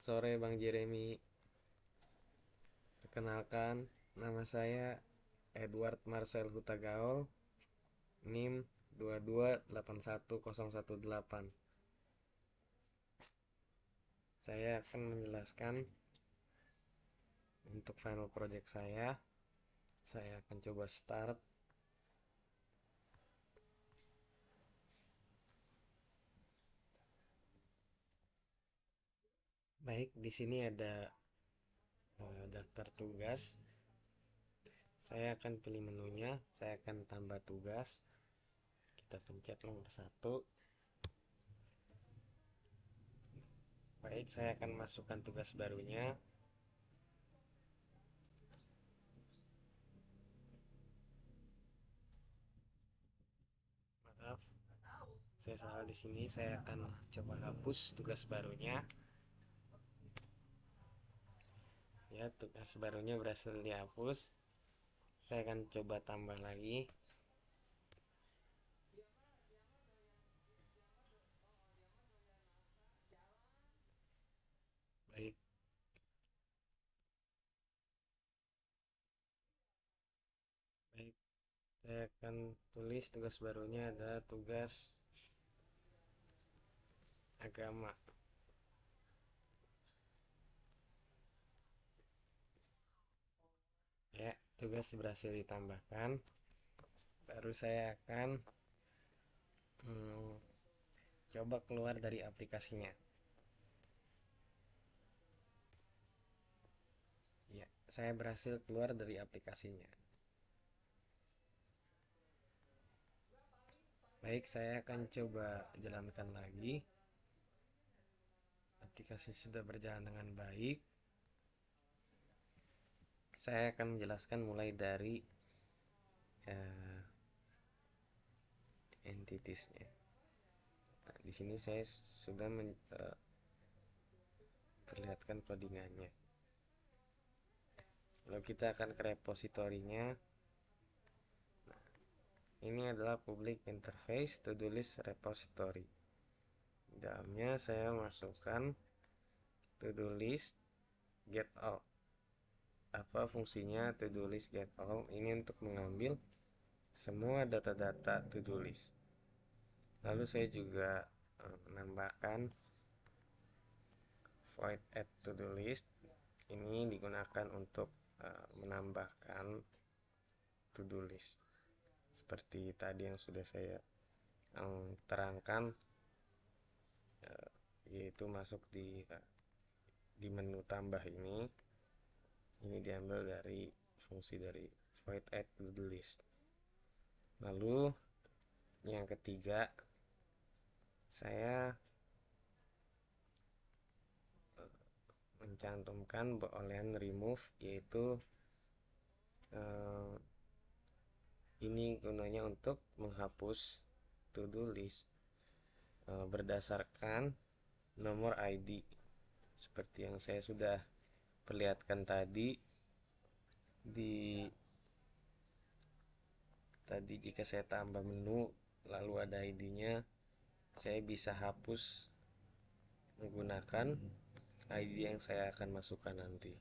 sore Bang Jeremy. Perkenalkan, nama saya Edward Marcel Hutagaol, NIM 2281018. Saya akan menjelaskan untuk final project saya. Saya akan coba start. Baik, di sini ada daftar tugas. Saya akan pilih menunya, saya akan tambah tugas. Kita pencet nomor 1. Baik, saya akan masukkan tugas barunya. Maaf, saya salah di sini. Saya akan coba hapus tugas barunya. Ya, tugas barunya berhasil dihapus. Saya akan coba tambah lagi. Baik, baik. Saya akan tulis tugas barunya adalah tugas agama. Ya, tugas berhasil ditambahkan. Baru saya akan hmm, coba keluar dari aplikasinya. Ya, saya berhasil keluar dari aplikasinya. Baik, saya akan coba jalankan lagi. Aplikasi sudah berjalan dengan baik. Saya akan menjelaskan mulai dari uh, entitiesnya. Nah, di sini saya sudah perlihatkan codingannya. Lalu kita akan ke repositorinya. Ini adalah public interface to-do list repository. Di dalamnya saya masukkan to-do list get all. Apa fungsinya to-do list get all? Ini untuk mengambil semua data-data to-do list. Lalu saya juga menambahkan void add to-do list. Ini digunakan untuk menambahkan to-do list. Seperti tadi yang sudah saya terangkan, yaitu masuk di menu tambah ini diambil dari fungsi dari void add to do list. Lalu yang ketiga, saya mencantumkan boolean remove, yaitu ini gunanya untuk menghapus to do list berdasarkan nomor ID, seperti yang saya sudah perlihatkan tadi jika saya tambah menu lalu ada ID-nya, saya bisa hapus menggunakan ID yang saya akan masukkan nanti.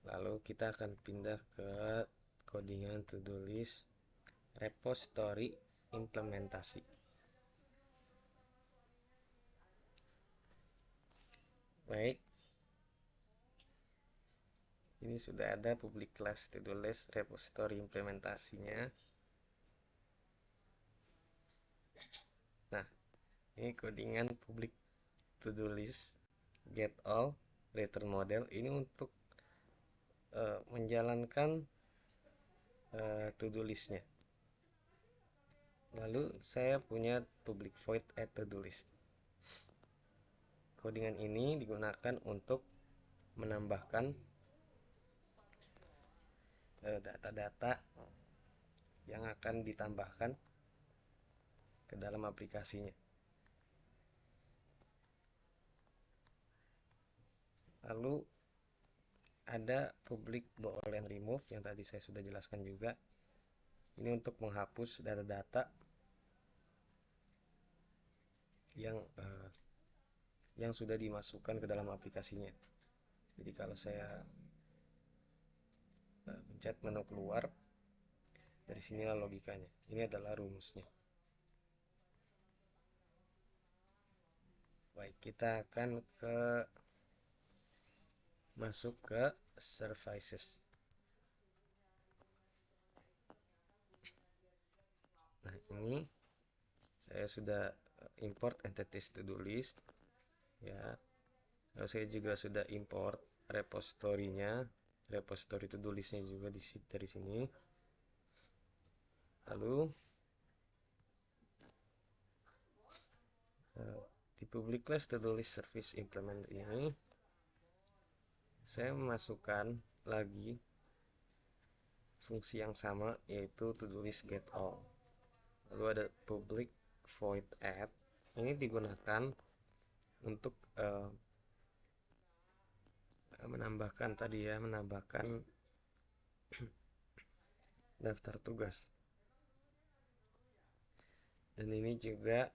Lalu kita akan pindah ke codingan to do list repository implementasi. Baik, ini sudah ada public class to do list repository implementasinya. Nah, ini codingan public to do list get all return model ini untuk menjalankan to do listnya. Lalu saya punya public void add to do list. Codingan ini digunakan untuk menambahkan data-data yang akan ditambahkan ke dalam aplikasinya. Lalu ada public boolean remove yang tadi saya sudah jelaskan juga. Ini untuk menghapus data-data yang sudah dimasukkan ke dalam aplikasinya. Jadi kalau saya pencet menu keluar, dari sinilah logikanya. Ini adalah rumusnya. Baik, kita akan masuk ke services. Nah, ini saya sudah import entities to do list ya. Lalu saya juga sudah import repository-nya, repository to do list-nya juga dari sini. Lalu di public class to do list service implement ini saya memasukkan lagi fungsi yang sama, yaitu to do list get all. Lalu ada public void add, ini digunakan untuk menambahkan daftar tugas. Dan ini juga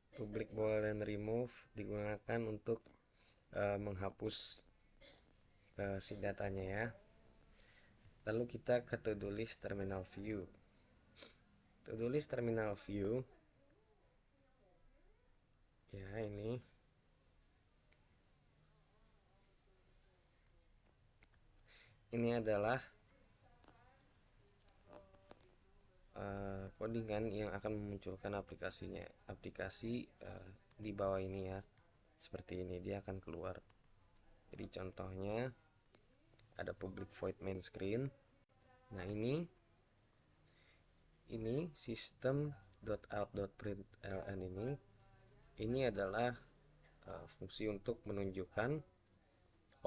public bold and remove digunakan untuk menghapus si datanya ya. Lalu kita ke to do list terminal view. To do list terminal view ya, ini adalah codingan yang akan memunculkan aplikasi di bawah ini ya. Seperti ini dia akan keluar. Jadi contohnya ada public void main screen. Nah, ini system.out.println ini adalah fungsi untuk menunjukkan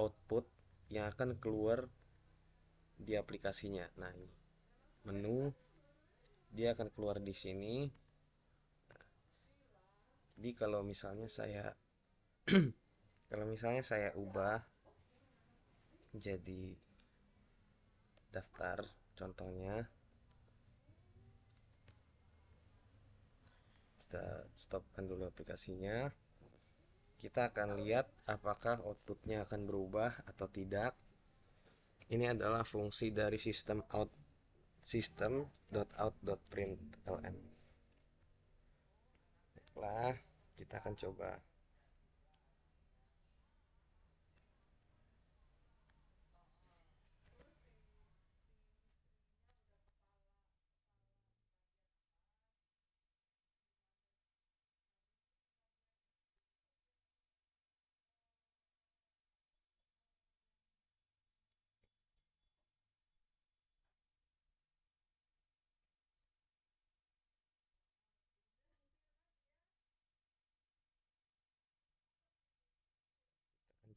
output yang akan keluar di aplikasinya. Nah, ini menu dia akan keluar di sini. Jadi kalau misalnya saya ubah jadi daftar, contohnya kita stopkan dulu aplikasinya. Kita akan lihat apakah outputnya akan berubah atau tidak. Ini adalah fungsi dari system.out.println. Baiklah, kita akan coba.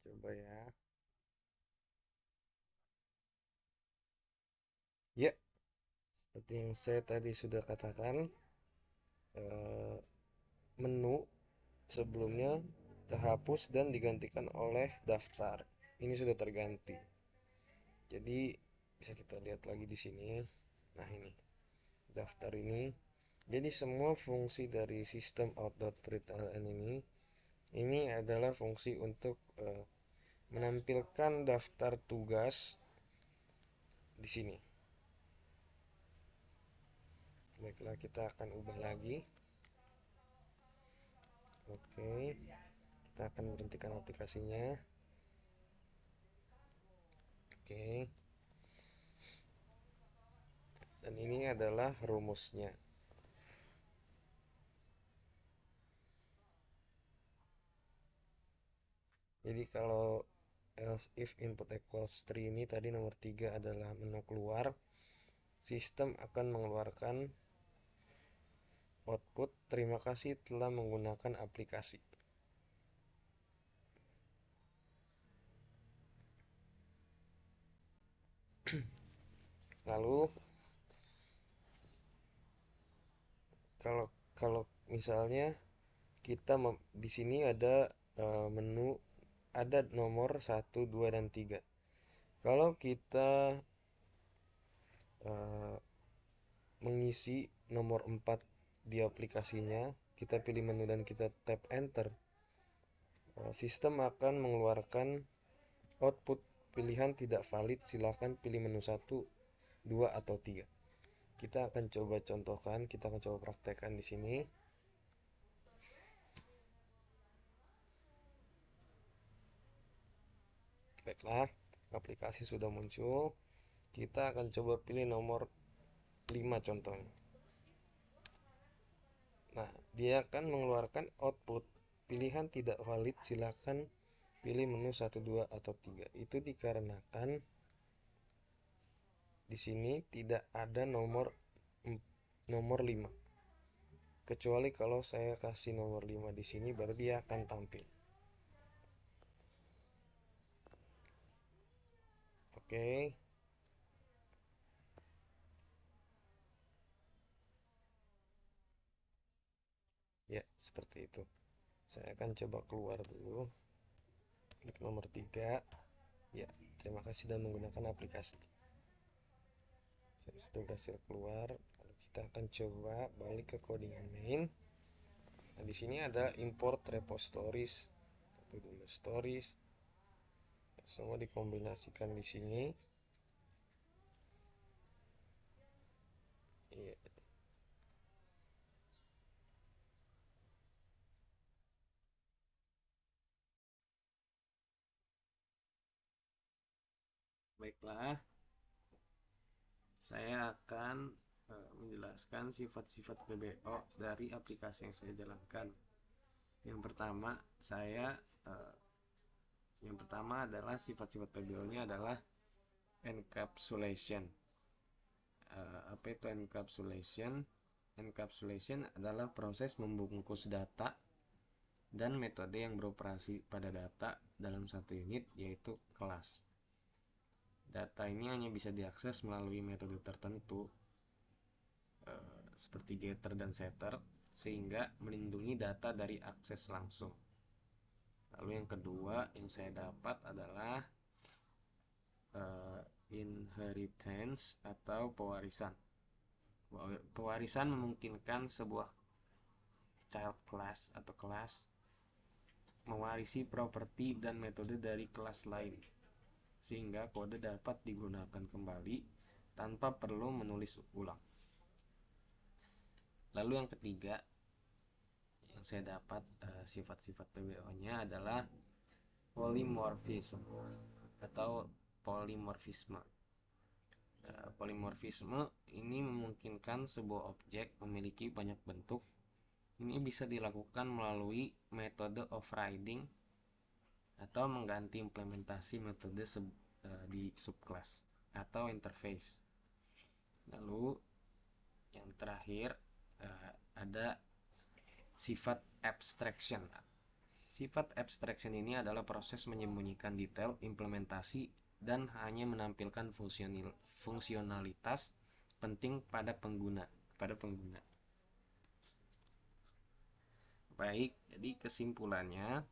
Coba ya. Ya, seperti yang saya tadi sudah katakan, menu sebelumnya terhapus dan digantikan oleh daftar. Ini sudah terganti. Jadi bisa kita lihat lagi di sini. Nah, ini daftar ini. Jadi semua fungsi dari sistem out.println ini adalah fungsi untuk menampilkan daftar tugas di sini. Baiklah, kita akan ubah lagi. Oke, kita akan menghentikan aplikasinya. Oke, dan ini adalah rumusnya. Jadi kalau else if input equals 3 ini tadi nomor 3 adalah menu keluar, sistem akan mengeluarkan output terima kasih telah menggunakan aplikasi. Lalu kalau misalnya kita di sini ada menu, ada nomor 1, 2, dan 3. Kalau kita mengisi nomor 4 di aplikasinya, kita pilih menu dan kita tap enter, Sistem akan mengeluarkan output pilihan tidak valid, silakan pilih menu 1, 2 atau 3. Kita akan coba contohkan, kita akan coba praktekkan di sini. Baiklah, aplikasi sudah muncul. Kita akan coba pilih nomor 5 contohnya. Nah, dia akan mengeluarkan output pilihan tidak valid, silakan pilih menu 1, 2 atau 3. Itu dikarenakan di sini tidak ada nomor 5. Kecuali kalau saya kasih nomor 5 di sini baru dia akan tampil. Oke. Ya, seperti itu. Saya akan coba keluar dulu. Klik nomor 3. Ya, terima kasih sudah menggunakan aplikasi. Saya sudah berhasil keluar. Lalu kita akan coba balik ke codingan main. Nah, di sini ada import repositories, atau dulu stories. Semua dikombinasikan di sini. Iya. Baiklah, saya akan menjelaskan sifat-sifat PBO dari aplikasi yang saya jalankan. Yang pertama, eh, yang pertama adalah sifat-sifat PBO-nya adalah encapsulation. Apa itu encapsulation? Encapsulation adalah proses membungkus data dan metode yang beroperasi pada data dalam satu unit, yaitu kelas. Data ini hanya bisa diakses melalui metode tertentu, seperti getter dan setter, sehingga melindungi data dari akses langsung. Lalu yang kedua yang saya dapat adalah inheritance atau pewarisan. Pewarisan memungkinkan sebuah child class atau kelas mewarisi properti dan metode dari kelas lain, sehingga kode dapat digunakan kembali tanpa perlu menulis ulang. Lalu yang ketiga yang saya dapat sifat-sifat PBO-nya adalah polymorphism atau polimorfisme. Polimorfisme ini memungkinkan sebuah objek memiliki banyak bentuk. Ini bisa dilakukan melalui metode overriding atau mengganti implementasi metode di subclass atau interface. Lalu yang terakhir ada sifat abstraction. Sifat abstraction ini adalah proses menyembunyikan detail implementasi dan hanya menampilkan fungsionalitas penting pada pengguna. Baik, jadi kesimpulannya,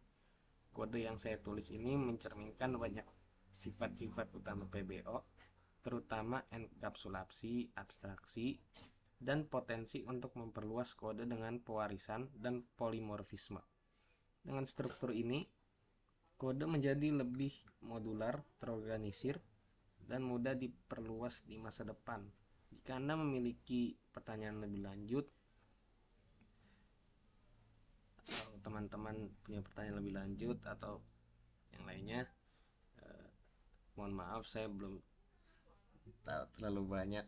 kode yang saya tulis ini mencerminkan banyak sifat-sifat utama PBO, terutama enkapsulasi, abstraksi, dan potensi untuk memperluas kode dengan pewarisan dan polimorfisme. Dengan struktur ini, kode menjadi lebih modular, terorganisir, dan mudah diperluas di masa depan. Jika Anda memiliki pertanyaan lebih lanjut, atau teman-teman punya pertanyaan lebih lanjut atau yang lainnya, mohon maaf saya belum tahu terlalu banyak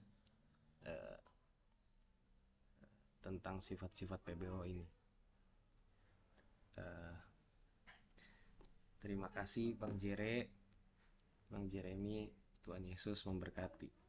tentang sifat-sifat PBO ini. Terima kasih Bang Jeremy, Tuhan Yesus memberkati.